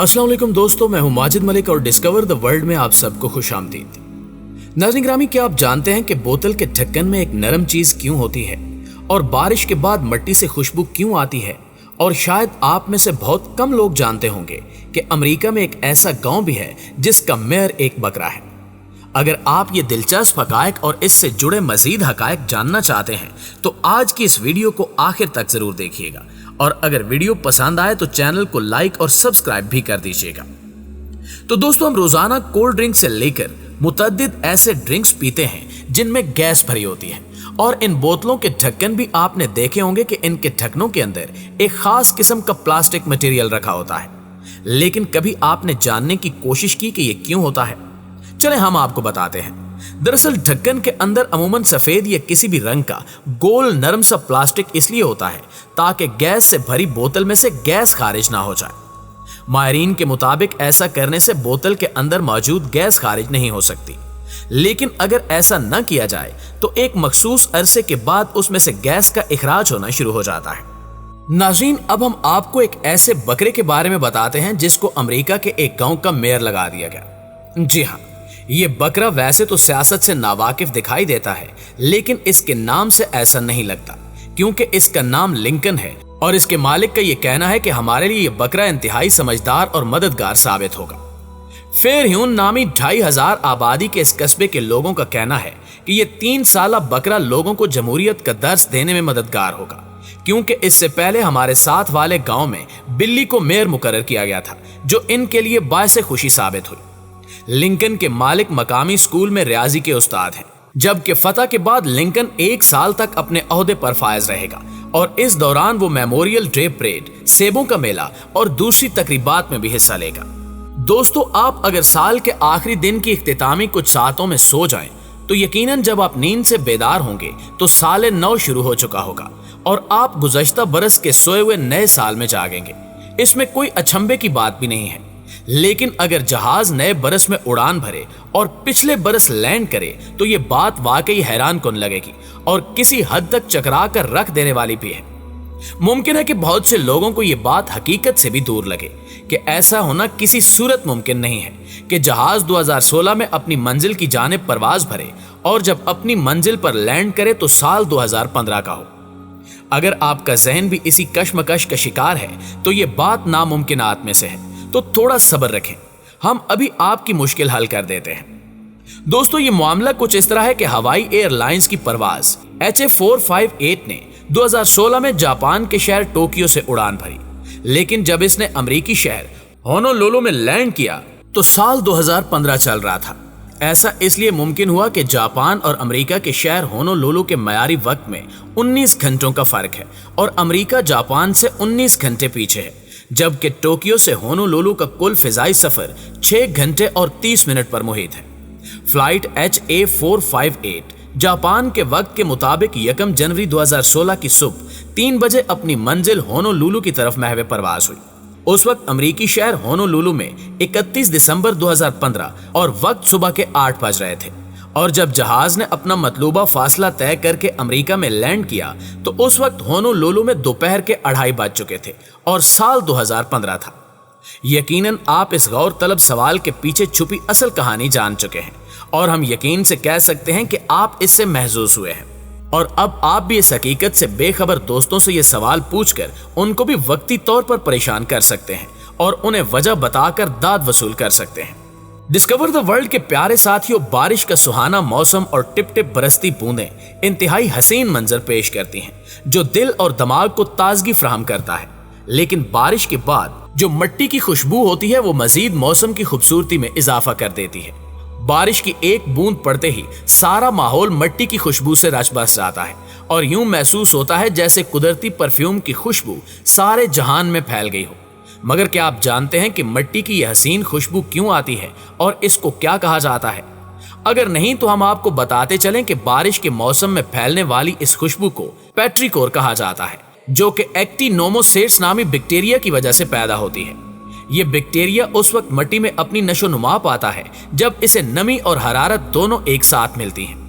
अस्सलाम वालेकुम दोस्तों, मैं हूं माजिद मलिक और डिस्कवर द वर्ल्ड में आप सबको खुश आमदीद। नाज़रीन ग्रामी, क्या आप जानते हैं कि बोतल के ढक्कन में एक नरम चीज क्यों होती है और बारिश के बाद मिट्टी से खुशबू क्यों आती है? और शायद आप में से बहुत कम लोग जानते होंगे कि अमेरिका में एक ऐसा गांव भी है जिसका मेयर एक बकरा है। अगर आप ये दिलचस्प हकायक और इससे जुड़े मजीद हकायक जानना चाहते हैं तो आज की इस वीडियो को आखिर तक जरूर देखिएगा, और अगर वीडियो पसंद आए तो चैनल को लाइक और सब्सक्राइब भी कर दीजिएगा। तो दोस्तों, हम रोजाना कोल्ड ड्रिंक से लेकर मुतअद्दिद ऐसे ड्रिंक्स पीते हैं जिनमें गैस भरी होती है, और इन बोतलों के ढक्कन भी आपने देखे होंगे कि इनके ढक्कनों के अंदर एक खास किस्म का प्लास्टिक मटेरियल रखा होता है। लेकिन कभी आपने जानने की कोशिश की कि यह क्यों होता है? चले हम आपको बताते हैं। दरअसल ढक्कन के अंदर अमूमन सफेद या किसी भी रंग का गोल नरम सा प्लास्टिक इसलिए होता है ताकि गैस से भरी बोतल में से गैस खारिज ना हो जाए। माहिरीन के मुताबिक ऐसा करने से बोतल के अंदर मौजूद गैस खारिज नहीं हो सकती, लेकिन अगर ऐसा न किया जाए तो एक मखसूस अरसे के बाद उसमें से गैस का इखराज होना शुरू हो जाता है। नाज़रीन, अब हम आपको एक ऐसे बकरे के बारे में बताते हैं जिसको अमेरिका के एक गांव का मेयर लगा दिया गया। जी हाँ, ये बकरा वैसे तो सियासत से नावाकिफ दिखाई देता है, लेकिन इसके नाम से ऐसा नहीं लगता, क्योंकि इसका नाम लिंकन है और इसके मालिक का ये कहना है कि हमारे लिए ये बकरा इंतहाई समझदार और मददगार साबित होगा। फेरह्यून नामी 2500 आबादी के इस कस्बे के लोगों का कहना है कि ये 3 साला बकरा लोगों को जमहूरियत का दर्स देने में मददगार होगा, क्योंकि इससे पहले हमारे साथ वाले गांव में बिल्ली को मेयर मुकर्रर किया गया था, जो इनके लिए बायसे खुशी साबित हुई। लिंकन के मालिक मकामी स्कूल में रियाजी के उस्ताद हैं, जबकि फतह के बाद लिंकन 1 साल तक अपने ओहदे पर फायज रहेगा और इस दौरान वो मेमोरियल डे परेड, सेबों का मेला और दूसरी तकरीबात में भी हिस्सा लेगा। दोस्तों, आप अगर साल के आखिरी दिन की इख्तितामी कुछ सातों में सो जाएं तो यकीनन जब आप नींद से बेदार होंगे तो साल नौ शुरू हो चुका होगा और आप गुज़श्ता बरस के सोए हुए नए साल में जागेंगे। इसमें कोई अचंभे की बात भी नहीं है। लेकिन अगर जहाज नए बरस में उड़ान भरे और पिछले बरस लैंड करे तो ये बात वाकई हैरान कुन लगेगी और किसी हद तक चकरा कर रख देने वाली भी है। मुमकिन है कि बहुत से लोगों को ये बात हकीकत से भी दूर लगे कि ऐसा होना किसी सूरत मुमकिन नहीं है कि जहाज 2016 में अपनी मंजिल की जानिब परवाज भरे और जब अपनी मंजिल पर लैंड करे तो साल 2015 का हो। अगर आपका जहन भी इसी कशमकश का शिकार है तो ये बात नामुमकिनात में से है, तो थोड़ा सब्र रखें, हम अभी आपकी मुश्किल हल कर देते हैं। दोस्तों, ये मामला कुछ इस तरह है कि हवाई एयरलाइंस की परवाज HA458 ने 2016 में जापान के शहर टोक्यो से उड़ान भरी, लेकिन जब इसने अमेरिकी शहर होनोलुलु में लैंड किया तो साल 2015 चल रहा था। ऐसा इसलिए मुमकिन हुआ कि जापान और अमेरिका के शहर होनोलुलु के मयारी वक्त में 19 घंटों का फर्क है और अमेरिका जापान से 19 घंटे पीछे है, जबकि टोक्यो से होनोलुलु का कुल फिजाई सफर 6 घंटे और 30 मिनट पर मुहित है। फ्लाइट HA458 जापान के वक्त के मुताबिक 1 जनवरी 2016 की सुबह 3 बजे अपनी मंजिल होनोलुलु की तरफ महवे परवाज हुई। उस वक्त अमेरिकी शहर होनोलुलु में 31 दिसंबर 2015 और वक्त सुबह के 8 बज रहे थे, और जब जहाज ने अपना मतलूबा फासला तय करके अमेरिका में लैंड किया तो उस वक्त होनोलुलु में दोपहर के 2:30 बज चुके थे और साल 2015 था। यकीनन आप इस गौर तलब सवाल के पीछे छुपी असल कहानी जान चुके हैं और हम यकीन से कह सकते हैं कि आप इससे महजूज हुए हैं, और अब आप भी इस हकीकत से बेखबर दोस्तों से ये सवाल पूछकर उनको भी वक्ती तौर पर परेशान कर सकते हैं और उन्हें वजह बताकर दाद वसूल कर सकते हैं। डिस्कवर द वर्ल्ड के प्यारे साथियों, बारिश का सुहाना मौसम और टिप टिप बरसती बूंदें इंतहाई हसीन मंजर पेश करती हैं जो दिल और दिमाग को ताजगी फराहम करता है। लेकिन बारिश के बाद जो मिट्टी की खुशबू होती है वो मजीद मौसम की खूबसूरती में इजाफा कर देती है। बारिश की एक बूंद पड़ते ही सारा माहौल मिट्टी की खुशबू से रच बस जाता है और यूं महसूस होता है जैसे कुदरती परफ्यूम की खुशबू सारे जहान में फैल गई हो। मगर क्या आप जानते हैं कि मिट्टी की यह हसीन खुशबू क्यों आती है और इसको क्या कहा जाता है? अगर नहीं तो हम आपको बताते चलें कि बारिश के मौसम में फैलने वाली इस खुशबू को पेट्रिकोर कहा जाता है, जो कि एक्टिनोमोसेट्स नामी बैक्टीरिया की वजह से पैदा होती है। ये बैक्टीरिया उस वक्त मिट्टी में अपनी नशोनुमा पाता है जब इसे नमी और हरारत दोनों एक साथ मिलती हैं।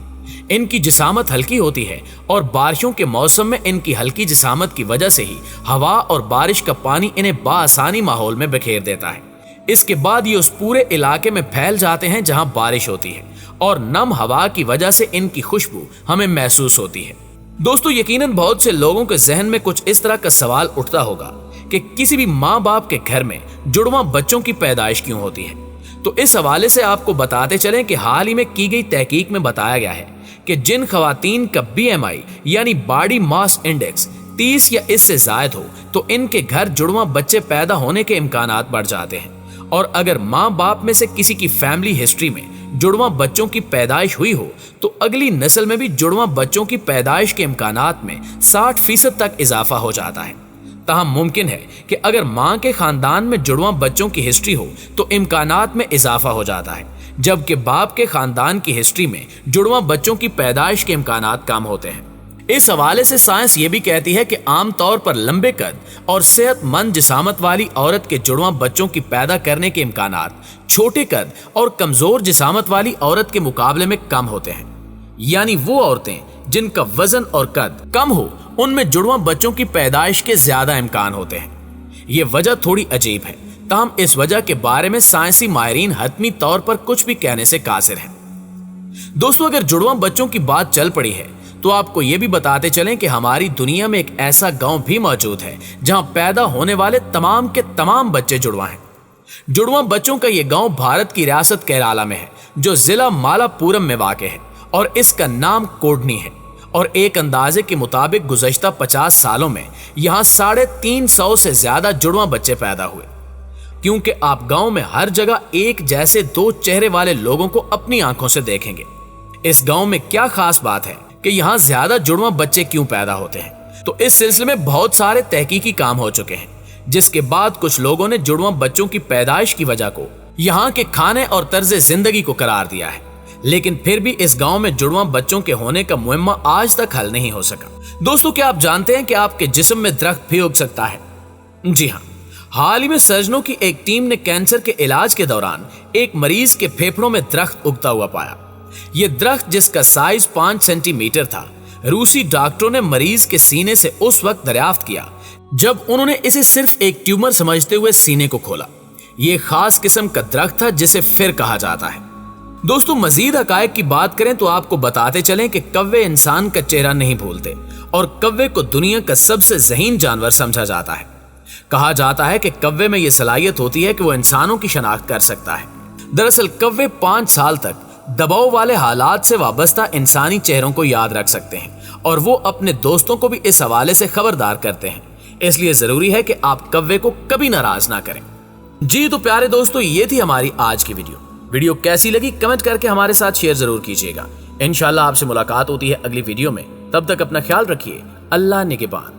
इनकी जिसामत हल्की होती है और बारिशों के मौसम में इनकी हल्की जिसामत की वजह से ही हवा और बारिश का पानी इन्हें बाआसानी माहौल में बिखेर देता है। इसके बाद ये उस पूरे इलाके में फैल जाते हैं जहां बारिश होती है और नम हवा की वजह से इनकी खुशबू हमें महसूस होती है। दोस्तों, यकीनन बहुत से लोगों के जहन में कुछ इस तरह का सवाल उठता होगा कि किसी भी माँ बाप के घर में जुड़वा बच्चों की पैदाइश क्यों होती है। तो इस हवाले से आपको बताते चलें कि हाल ही में की गई तहकीक में बताया गया है कि जिन खवातीन का BMI यानी बॉडी मास इंडेक्स 30 या इससे ज्यादा हो तो इनके घर जुड़वा बच्चे पैदा होने के इम्कानात बढ़ जाते हैं। और अगर माँ बाप में से किसी की फैमिली हिस्ट्री में जुड़वा बच्चों की पैदाइश हुई हो तो अगली नस्ल में भी जुड़वा बच्चों की पैदाइश के इम्कानात में 60% तक इजाफा हो जाता है। ताहम मुमकिन है कि अगर माँ के खानदान में जुड़वा बच्चों की हिस्ट्री हो तो इम्कानात में इजाफा हो जाता है, जबकि बाप के खानदान की हिस्ट्री में जुड़वा बच्चों की पैदाइश के इम्कानात कम होते हैं। इस हवाले से साइंस ये भी कहती है कि आमतौर पर लंबे कद और सेहतमंद जिसामत वाली औरत के जुड़वा बच्चों की पैदा करने के इम्कानात छोटे कद और कमजोर जिसामत वाली औरत के मुकाबले में कम होते हैं। यानी वो औरतें जिनका वजन और कद कम हो उनमें जुड़वा बच्चों की पैदाइश के ज्यादा इम्कान होते हैं। ये वजह थोड़ी अजीब है, ताहम इस वजह के बारे में साइंसी माहिरीन हतमी तौर पर कुछ भी कहने से कासिर हैं। दोस्तों, अगर जुड़वा बच्चों की बात चल पड़ी है तो आपको ये भी बताते चलें कि हमारी दुनिया में एक ऐसा गांव भी मौजूद है जहां पैदा होने वाले तमाम के तमाम बच्चे जुड़वा हैं। जुड़वा बच्चों का ये गांव भारत की रियासत केरला में है, जो जिला मालापुरम में वाक़ है और इसका नाम कोडनी है। और एक अंदाजे के मुताबिक गुज़श्ता 50 सालों में यहाँ 350 से ज्यादा जुड़वा बच्चे पैदा हुए। क्योंकि आप गांव में हर जगह एक जैसे दो चेहरे वाले लोगों को अपनी आंखों से देखेंगे। इस गांव में क्या खास बात है कि यहाँ ज्यादा जुड़वा बच्चे क्यों पैदा होते हैं? तो इस सिलसिले में बहुत सारे तहकीकी काम हो चुके हैं, जिसके बाद कुछ लोगों ने जुड़वा बच्चों की पैदाइश की वजह को यहाँ के खाने और तर्ज जिंदगी को करार दिया है। लेकिन फिर भी इस गांव में जुड़वा बच्चों के होने का मुअम्मा आज तक हल नहीं हो सका। दोस्तों, क्या आप जानते हैं कि आपके जिस्म में दरख्त भी उग सकता है? जी हाँ, हाल ही में सर्जनों की एक टीम ने कैंसर के इलाज के दौरान एक मरीज के फेफड़ों में दरख्त उगता हुआ पाया। ये दरख्त, जिसका साइज 5 सेंटीमीटर था, रूसी डॉक्टरों ने मरीज के सीने से उस वक्त दरियाफ्त किया जब उन्होंने इसे सिर्फ एक ट्यूमर समझते हुए सीने को खोला। ये खास किस्म का दरख्त था जिसे फिर कहा जाता है। दोस्तों, मजीद हकायक की बात करें तो आपको बताते चलें कि कव्वे इंसान का चेहरा नहीं भूलते और कव्वे को दुनिया का सबसे ज़हीन जानवर समझा जाता है। कहा जाता है कि कव्वे में यह सलाहियत होती है कि वो इंसानों की शनाख्त कर सकता है। दरअसल कव्वे 5 साल तक दबाव वाले हालात से वाबस्ता इंसानी चेहरों को याद रख सकते हैं और वो अपने दोस्तों को भी इस हवाले से खबरदार करते हैं। इसलिए जरूरी है कि आप कव्वे को कभी नाराज ना करें। जी तो प्यारे दोस्तों, ये थी हमारी आज की वीडियो कैसी लगी कमेंट करके हमारे साथ शेयर जरूर कीजिएगा। इंशाल्लाह आपसे मुलाकात होती है अगली वीडियो में। तब तक अपना ख्याल रखिए। अल्लाह निगहबान।